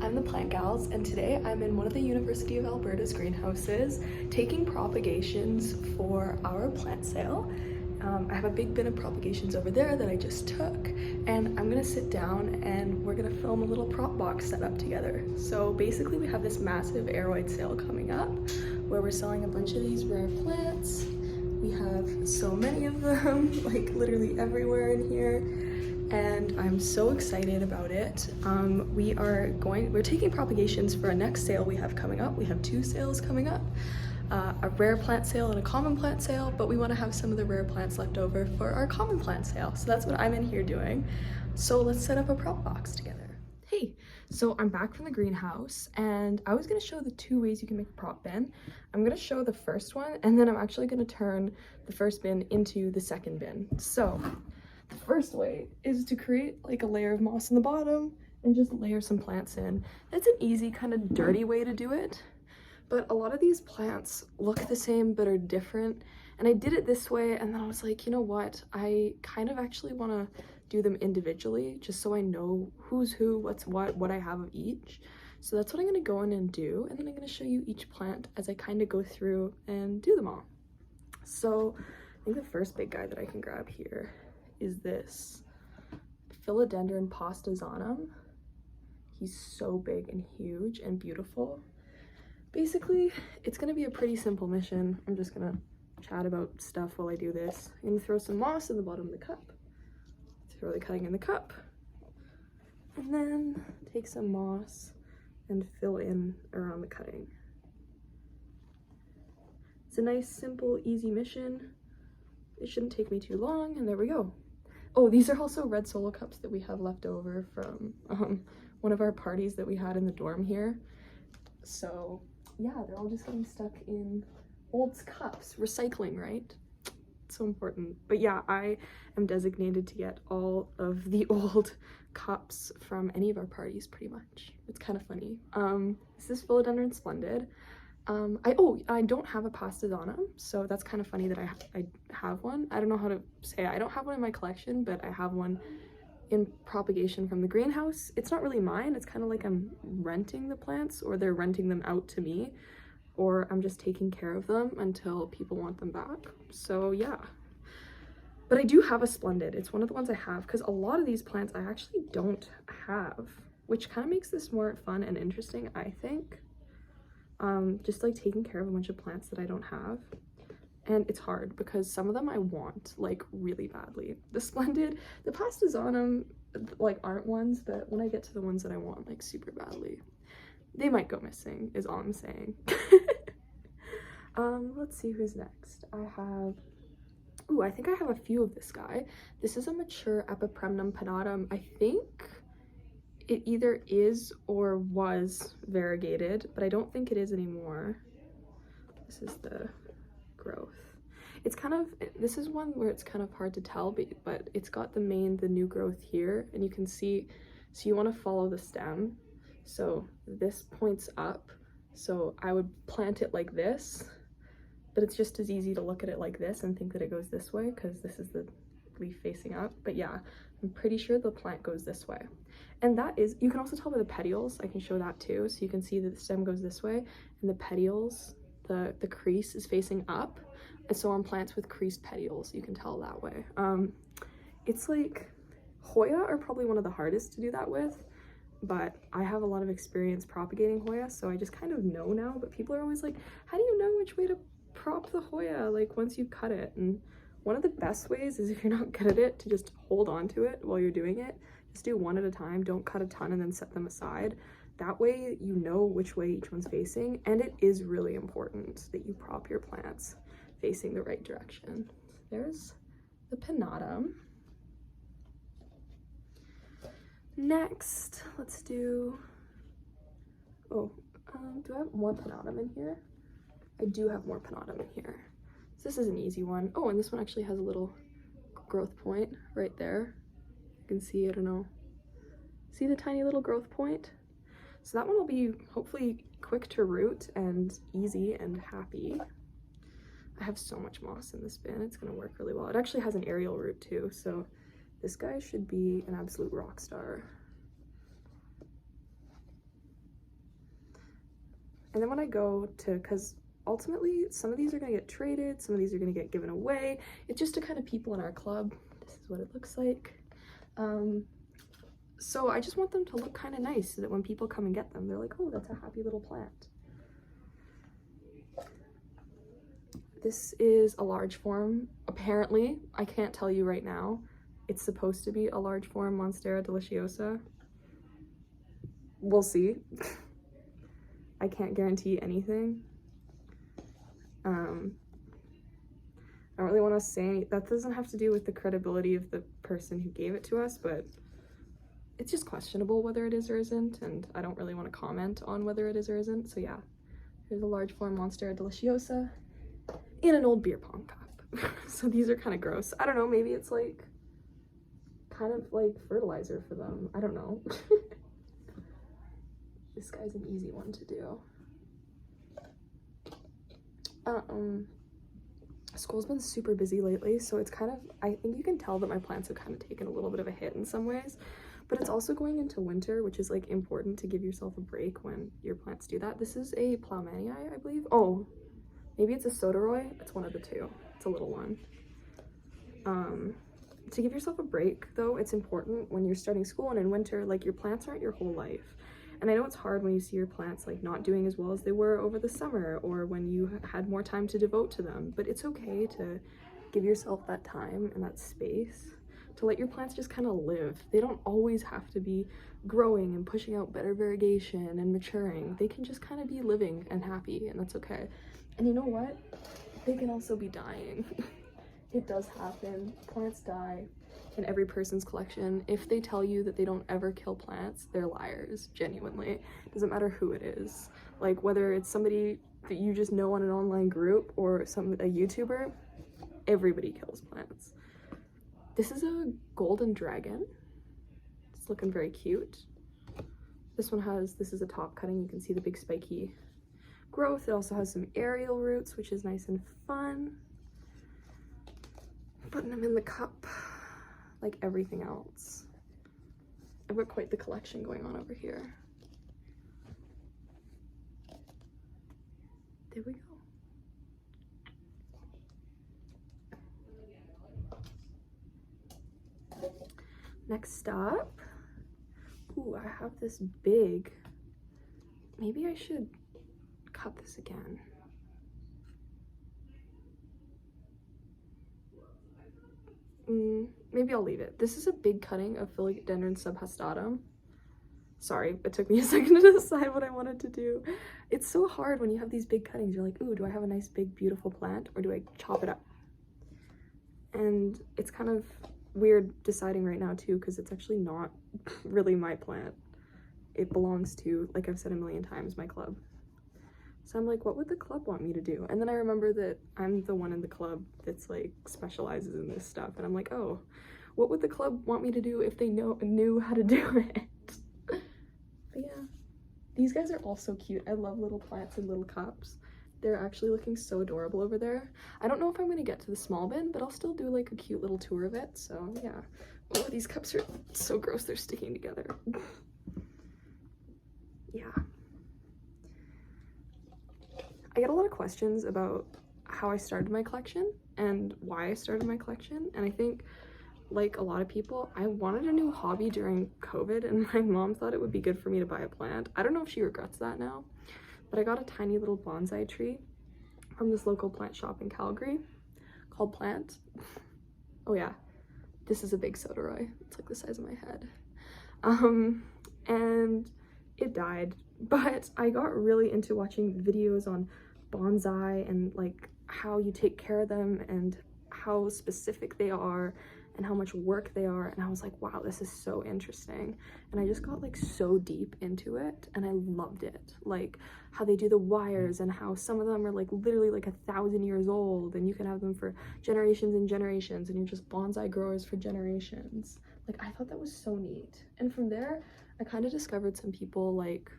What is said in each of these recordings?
I'm the Plant Gals, and today I'm in one of the University of Alberta's greenhouses taking propagations for our plant sale. I have a big bin of propagations over there that I just took, and I'm gonna sit down and we're gonna film a little prop box setup together. So basically we have this massive aroid sale coming up where we're selling a bunch of these rare plants. We have so many of them, like literally everywhere in here, and I'm so excited about it. We're taking propagations for our next sale we have coming up. We have two sales coming up. A rare plant sale and a common plant sale, but we want to have some of the rare plants left over for our common plant sale. So that's what I'm in here doing. So let's set up a prop box together. Hey, so I'm back from the greenhouse and I was going to show the two ways you can make a prop bin. I'm going to show the first one and then I'm actually going to turn the first bin into the second bin. So the first way is to create like a layer of moss in the bottom and just layer some plants in. That's an easy kind of dirty way to do it. But a lot of these plants look the same but are different, and I did it this way and then I was like, you know what, I kind of actually want to do them individually just so I know who's who, what's what I have of each. So that's what I'm going to go in and do, and then I'm going to show you each plant as I kind of go through and do them all. So I think the first big guy that I can grab here is this Philodendron Lynnae. He's so big and huge and beautiful. Basically, it's going to be a pretty simple mission. I'm just going to chat about stuff while I do this. I'm going to throw some moss in the bottom of the cup. Throw the cutting in the cup. And then take some moss and fill in around the cutting. It's a nice, simple, easy mission. It shouldn't take me too long, and there we go. Oh, these are also red solo cups that we have left over from one of our parties that we had in the dorm here. So yeah, they're all just getting stuck in old cups. Recycling, right? So important. But yeah, I am designated to get all of the old cups from any of our parties pretty much. It's kind of funny. This is Philodendron Splendid. I don't have a Pastazanum, so that's kind of funny that I have one. I don't know how to say it. I don't have one in my collection, but I have one in propagation from the greenhouse. It's not really mine. It's kind of like I'm renting the plants, or they're renting them out to me, or I'm just taking care of them until people want them back. So yeah, but I do have a Splendid. It's one of the ones I have because a lot of these plants I actually don't have, which kind of makes this more fun and interesting, I think. Just like taking care of a bunch of plants that I don't have. And it's hard because some of them I want like really badly. The Splendid, the Pastazanum like aren't ones, but when I get to the ones that I want like super badly, they might go missing is all I'm saying. Let's see who's next. I think I have a few of this guy. This is a mature Epipremnum Panatum. I think it either is or was variegated, but I don't think it is anymore. This is the growth. It's kind of, this is one where it's kind of hard to tell, but it's got the new growth here, and you can see, so you want to follow the stem. So this points up, so I would plant it like this, but it's just as easy to look at it like this and think that it goes this way because this is the leaf facing up. But yeah, I'm pretty sure the plant goes this way. And that is, you can also tell by the petioles. I can show that too. So you can see that the stem goes this way and the petioles, the crease is facing up. And so on plants with creased petioles, you can tell that way. It's like, Hoya are probably one of the hardest to do that with, but I have a lot of experience propagating Hoya, so I just kind of know now. But people are always like, how do you know which way to prop the Hoya, like once you cut it? And one of the best ways is, if you're not good at it, to just hold on to it while you're doing it. Just do one at a time. Don't cut a ton and then set them aside. That way you know which way each one's facing, and it is really important that you prop your plants facing the right direction. There's the Panatum. Next, let's do, do I have more Panatum in here? I do have more Panatum in here. So this is an easy one. Oh, and this one actually has a little growth point right there. You can see, I don't know, see the tiny little growth point? So that one will be hopefully quick to root and easy and happy. I have so much moss in this bin, it's gonna work really well. It actually has an aerial root too, so this guy should be an absolute rock star. And then when I go to, because ultimately some of these are going to get traded, some of these are going to get given away. It's just to kind of people in our club. This is what it looks like. So I just want them to look kind of nice so that when people come and get them, they're like, oh, that's a happy little plant. This is a large form. Apparently, I can't tell you right now. It's supposed to be a large form Monstera Deliciosa. We'll see. I can't guarantee anything. I don't really want to say that doesn't have to do with the credibility of the person who gave it to us, but it's just questionable whether it is or isn't, and I don't really want to comment on whether it is or isn't. So yeah, here's a large form Monstera Deliciosa in an old beer pong cup. So these are kind of gross. I don't know, maybe it's like kind of like fertilizer for them. I don't know. This guy's an easy one to do. School's been super busy lately, so it's kind of, I think you can tell that my plants have kind of taken a little bit of a hit in some ways, but it's also going into winter, which is like important to give yourself a break when your plants do that. This is a Ploumanii, I believe. Oh, maybe it's a Soderoy. It's one of the two. It's a little one. To give yourself a break though, it's important when you're starting school and in winter, like your plants aren't your whole life. And I know it's hard when you see your plants like not doing as well as they were over the summer or when you had more time to devote to them, but it's okay to give yourself that time and that space to let your plants just kind of live. They don't always have to be growing and pushing out better variegation and maturing. They can just kind of be living and happy, and that's okay. And you know what? They can also be dying. It does happen. Plants die in every person's collection. If they tell you that they don't ever kill plants, they're liars, genuinely. It doesn't matter who it is. Like whether it's somebody that you just know on an online group or a YouTuber, everybody kills plants. This is a golden dragon. It's looking very cute. This one has, this is a top cutting. You can see the big spiky growth. It also has some aerial roots, which is nice and fun. Putting them in the cup like everything else. I've got quite the collection going on over here. There we go. Next up, ooh, I have this big, maybe I should cut this again. Maybe I'll leave it. This is a big cutting of Philodendron subhastatum. Sorry, it took me a second to decide what I wanted to do. It's so hard when you have these big cuttings. You're like, ooh, do I have a nice big beautiful plant or do I chop it up? And it's kind of weird deciding right now too, because it's actually not really my plant. It belongs to, like I've said a million times, my club. So I'm like, what would the club want me to do? And then I remember that I'm the one in the club that's like specializes in this stuff. And I'm like, oh, what would the club want me to do if they knew how to do it? But yeah, these guys are all so cute. I love little plants in little cups. They're actually looking so adorable over there. I don't know if I'm gonna get to the small bin, but I'll still do like a cute little tour of it. So yeah. Oh, these cups are so gross. They're sticking together. Yeah. I get a lot of questions about how I started my collection and why I started my collection. And I think, like a lot of people, I wanted a new hobby during COVID and my mom thought it would be good for me to buy a plant. I don't know if she regrets that now, but I got a tiny little bonsai tree from this local plant shop in Calgary called Plant. Oh yeah, this is a big Soderoy. It's like the size of my head. And it died, but I got really into watching videos on bonsai and like how you take care of them and how specific they are and how much work they are, and I was like, wow, this is so interesting. And I just got like so deep into it and I loved it, like how they do the wires and how some of them are like literally like 1,000 years old and you can have them for generations and generations and you're just bonsai growers for generations. Like I thought that was so neat. And from there I kind of discovered some people like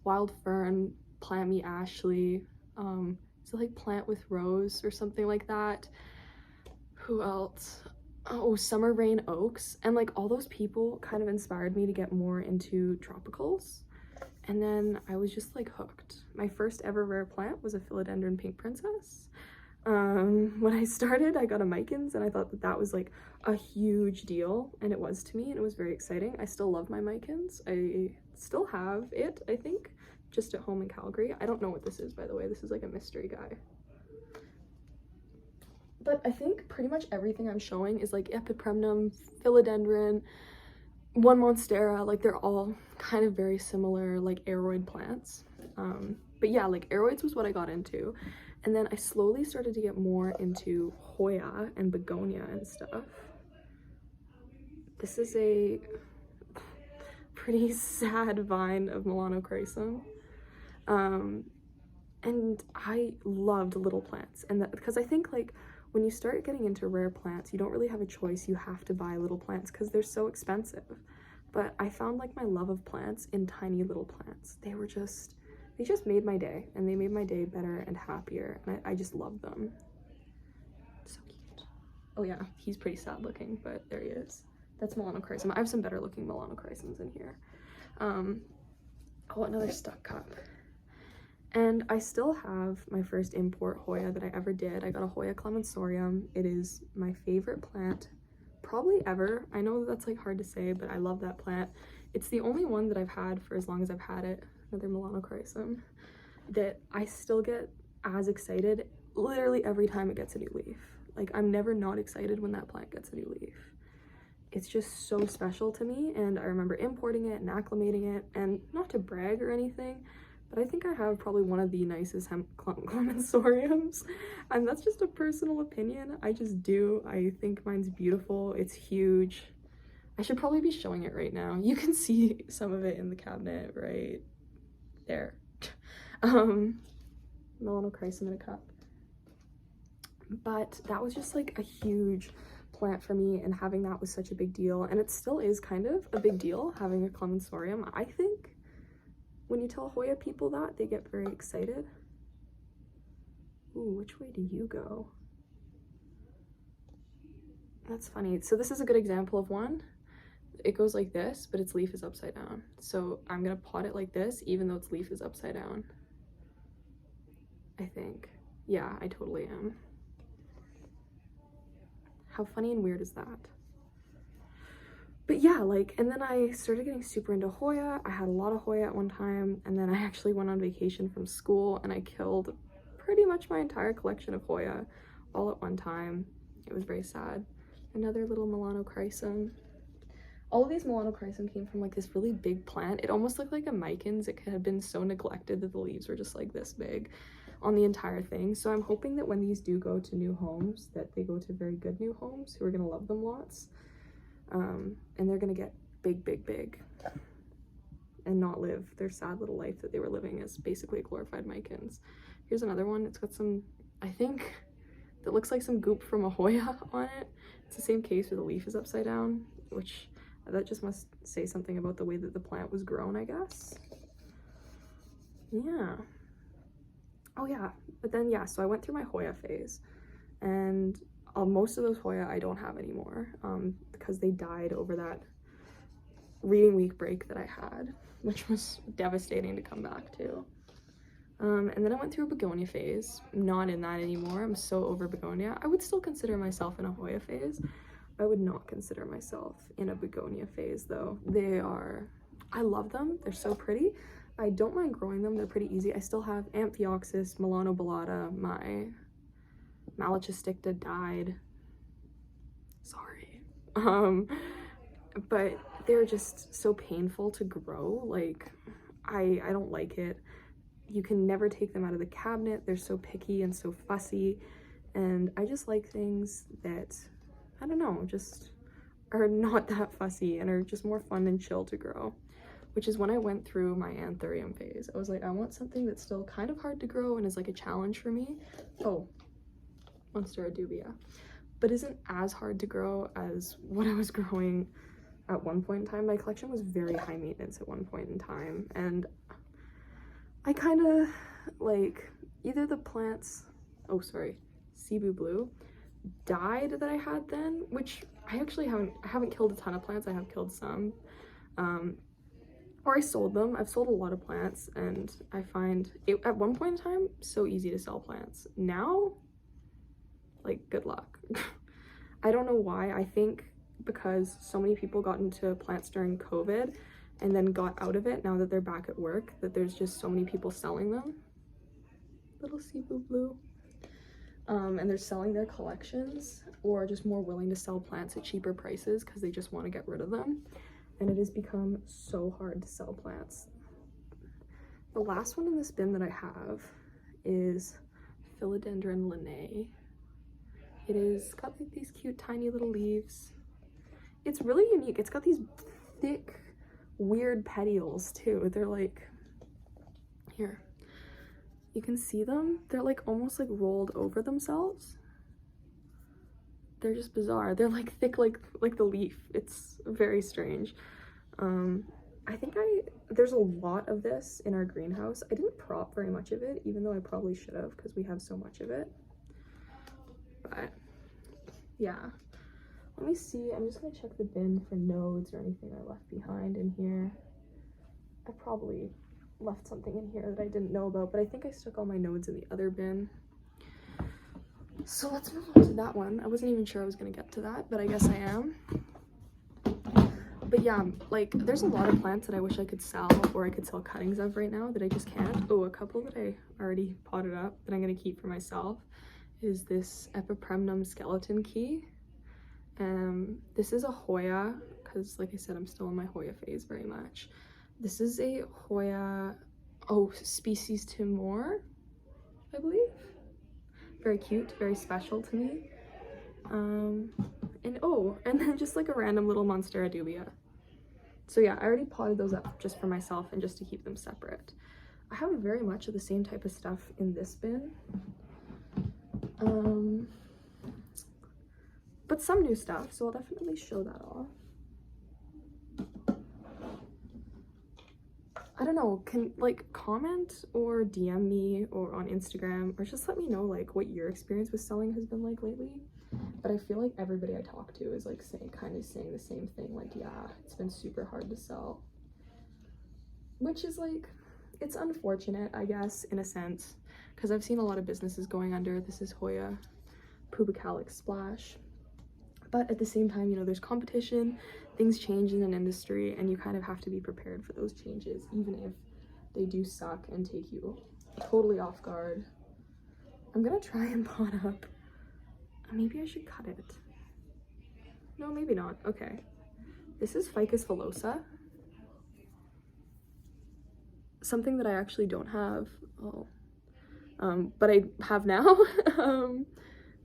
Wild Fern, Plant Me Ashley, so like Plant with Rose or something like that. Who else? Oh, Summer Rain Oaks. And like all those people kind of inspired me to get more into tropicals. And then I was just like hooked. My first ever rare plant was a Philodendron pink princess. When I started, I got a Micans, and I thought that that was like a huge deal, and it was to me, and it was very exciting. I still love my Micans. I still have it, I think, just at home in Calgary. I don't know what this is, by the way. This is like a mystery guy. But I think pretty much everything I'm showing is like Epipremnum, Philodendron, one Monstera, like they're all kind of very similar, like aroid plants. But yeah, like aroids was what I got into. And then I slowly started to get more into Hoya and begonia and stuff. This is a pretty sad vine of Melanochrysum. And I loved little plants, and because I think like when you start getting into rare plants, you don't really have a choice. You have to buy little plants because they're so expensive. But I found like my love of plants in tiny little plants. They just made my day, and they made my day better and happier, and I just love them. So cute. Oh yeah, he's pretty sad looking, but there he is. That's Melanochrysum. I have some better looking Melanochrysums in here. Oh, another stuck cup. And I still have my first import Hoya that I ever did. I got a Hoya clemensorium. It is my favorite plant probably ever. I know that's like hard to say, but I love that plant. It's the only one that I've had for as long as I've had it, another Melanochrysum, that I still get as excited literally every time it gets a new leaf. Like, I'm never not excited when that plant gets a new leaf. It's just so special to me, and I remember importing it and acclimating it, and not to brag or anything, but I think I have probably one of the nicest clemensoriums, and that's just a personal opinion. I just do. I think mine's beautiful. It's huge. I should probably be showing it right now. You can see some of it in the cabinet right there. Melanochrysum in a cup. But that was just like a huge plant for me, and having that was such a big deal, and it still is kind of a big deal having a clemensorium. I think when you tell Hoya people that, they get very excited. Ooh, which way do you go? That's funny. So this is a good example of one. It goes like this, but its leaf is upside down. So I'm gonna pot it like this, even though its leaf is upside down. I think. Yeah, I totally am. How funny and weird is that? But yeah, like, and then I started getting super into Hoya. I had a lot of Hoya at one time, and then I actually went on vacation from school, and I killed pretty much my entire collection of Hoya all at one time. It was very sad. Another little Melanochrysum. All of these Melanochrysum came from like this really big plant. It almost looked like a Micans. It had been so neglected that the leaves were just like this big on the entire thing. So I'm hoping that when these do go to new homes, that they go to very good new homes who are gonna love them lots. And they're gonna get big, big, big and not live their sad little life that they were living as basically glorified Micans. Here's another one. It's got some, I think, that looks like some goop from a Hoya on it. It's the same case where the leaf is upside down, which that just must say something about the way that the plant was grown, I guess. Yeah. Oh yeah, but then yeah, so I went through my Hoya phase, and most of those Hoya I don't have anymore, because they died over that reading week break that I had, which was devastating to come back to. And then I went through a begonia phase. I'm not in that anymore. I'm so over begonia. I would still consider myself in a Hoya phase. I would not consider myself in a begonia phase though. I love them. They're so pretty. I don't mind growing them. They're pretty easy. I still have Amphioxus, Melanobulata, my Malachisticta died. Sorry. But they're just so painful to grow. Like, I don't like it. You can never take them out of the cabinet. They're so picky and so fussy. And I just like things that, I don't know, just are not that fussy and are just more fun and chill to grow. Which is when I went through my anthurium phase. I was like, I want something that's still kind of hard to grow and is like a challenge for me. Oh, Monstera Dubia. But isn't as hard to grow as what I was growing at one point in time. My collection was very high maintenance at one point in time. And I kind of like either the plants, oh sorry, Cebu Blue died that I had then, which I actually haven't killed a ton of plants. I have killed some. or I sold them. I've sold a lot of plants, and I find it at one point in time so easy to sell plants. Now, like, good luck. I don't know why. I think because so many people got into plants during COVID and then got out of it now that they're back at work, that there's just so many people selling them. Little Cebu Blue. And they're selling their collections, or just more willing to sell plants at cheaper prices because they just want to get rid of them. And it has become so hard to sell plants. The last one in this bin that I have is Philodendron Lynnae. It is got like these cute tiny little leaves. It's really unique. It's got these thick, weird petioles too. They're like, here, you can see them. They're like almost like rolled over themselves. They're just bizarre. They're like thick, like the leaf. It's very strange. I think there's a lot of this in our greenhouse. I didn't prop very much of it, even though I probably should have, because we have so much of it. But yeah, let me see. I'm just gonna check the bin for nodes or anything I left behind in here. I probably left something in here that I didn't know about, but I think I stuck all my nodes in the other bin. So let's move on to that one. I wasn't even sure I was gonna get to that, but I guess I am. But yeah, like there's a lot of plants that I wish I could sell, or I could sell cuttings of right now that I just can't. Oh, a couple that I already potted up that I'm gonna keep for myself is this Epipremnum skeleton key. This is a Hoya, because like I said, I'm still in my Hoya phase very much. This is a Hoya, species Timor, I believe. Very cute, very special to me. And then just like a random little Monstera Dubia. So yeah, I already potted those up just for myself and just to keep them separate. I have very much of the same type of stuff in this bin. But some new stuff, so I'll definitely show that off. I don't know, can like comment or DM me or on Instagram, or just let me know like what your experience with selling has been like lately. But I feel like everybody I talk to is like kind of saying the same thing, like, yeah, it's been super hard to sell. Which is like, it's unfortunate, I guess, in a sense, because I've seen a lot of businesses going under. This is Hoya Pubicalix Splash. But at the same time, you know, there's competition, things change in an industry, and you kind of have to be prepared for those changes, even if they do suck and take you totally off guard. I'm gonna try and pot up. Maybe I should cut it. No, maybe not. Okay. This is Ficus villosa. Something that I actually don't have. But I have now.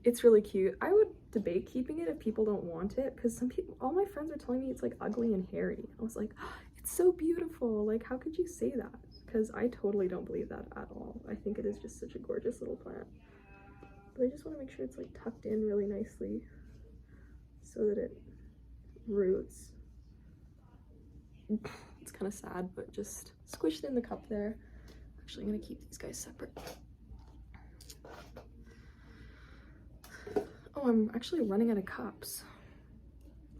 It's really cute. I would debate keeping it if people don't want it, because all my friends are telling me it's like ugly and hairy. I was like, oh, it's so beautiful. Like, how could you say that? Because I totally don't believe that at all. I think it is just such a gorgeous little plant. But I just want to make sure it's like tucked in really nicely so that it roots. It's kind of sad, but just squished in the cup there. Actually, I'm gonna keep these guys separate. Oh, I'm actually running out of cups.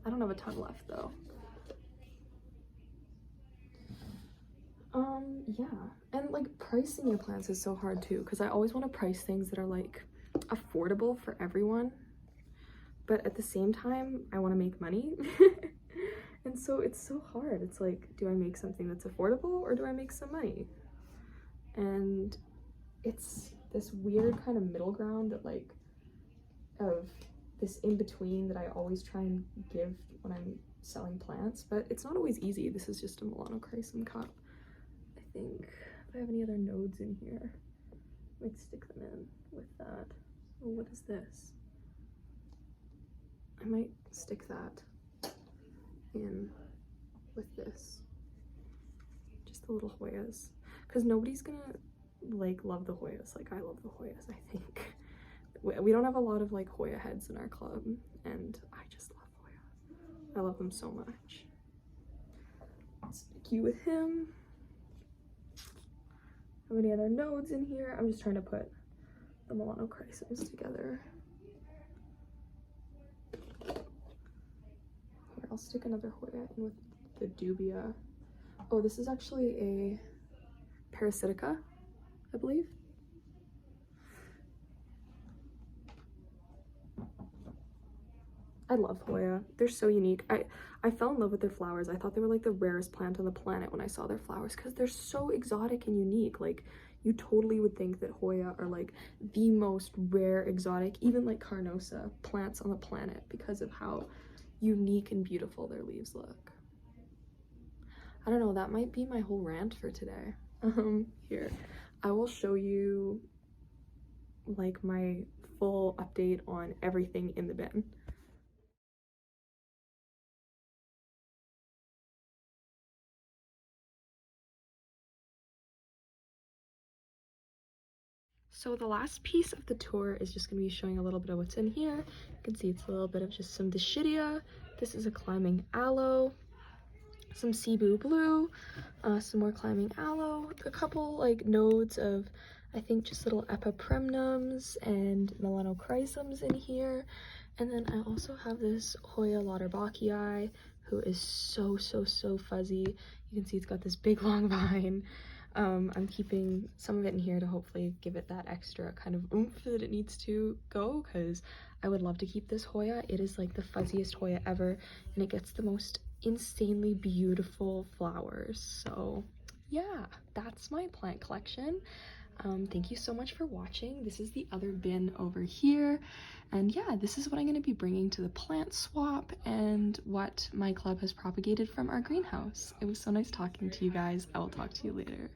I don't have a ton left though. Yeah, and like pricing your plants is so hard too, because I always want to price things that are like affordable for everyone, but at the same time I want to make money. And so it's so hard. It's like, do I make something that's affordable or do I make some money? And it's this weird kind of middle ground that like of this in between that I always try and give when I'm selling plants, but it's not always easy. This is just a Melanochrysum cup. I think if I have any other nodes in here, I might stick them in with that. Oh, what is this? I might stick that in with this. Just the little Hoyas, because nobody's gonna like love the Hoyas like I love the Hoyas. I think we don't have a lot of like Hoya heads in our club, and I just love Hoya. I love them so much. Stick you with him. Have any other nodes in here? I'm just trying to put the Melanochrysums together. Here, I'll stick another Hoya in with the Dubia. Oh, this is actually a parasitica, I believe. I love Hoya. They're so unique. I fell in love with their flowers. I thought they were like the rarest plant on the planet when I saw their flowers because they're so exotic and unique. Like, you totally would think that Hoya are like the most rare, exotic, even like Carnosa plants on the planet because of how unique and beautiful their leaves look. I don't know, that might be my whole rant for today. Here, I will show you like my full update on everything in the bin. So the last piece of the tour is just going to be showing a little bit of what's in here. You can see it's a little bit of just some Dischidia. This is a climbing aloe, some Cebu blue, some more climbing aloe, a couple like nodes of, I think, just little Epipremnums and melanochrysums in here. And then I also have this Hoya lauterbachii, who is so fuzzy. You can see it's got this big long vine. I'm keeping some of it in here to hopefully give it that extra kind of oomph that it needs to go, because I would love to keep this Hoya. It is like the fuzziest Hoya ever, and it gets the most insanely beautiful flowers. So yeah, that's my plant collection. Thank you so much for watching. This is the other bin over here, and yeah, this is what I'm going to be bringing to the plant swap and what my club has propagated from our greenhouse. It was so nice talking to you guys. I will talk to you later.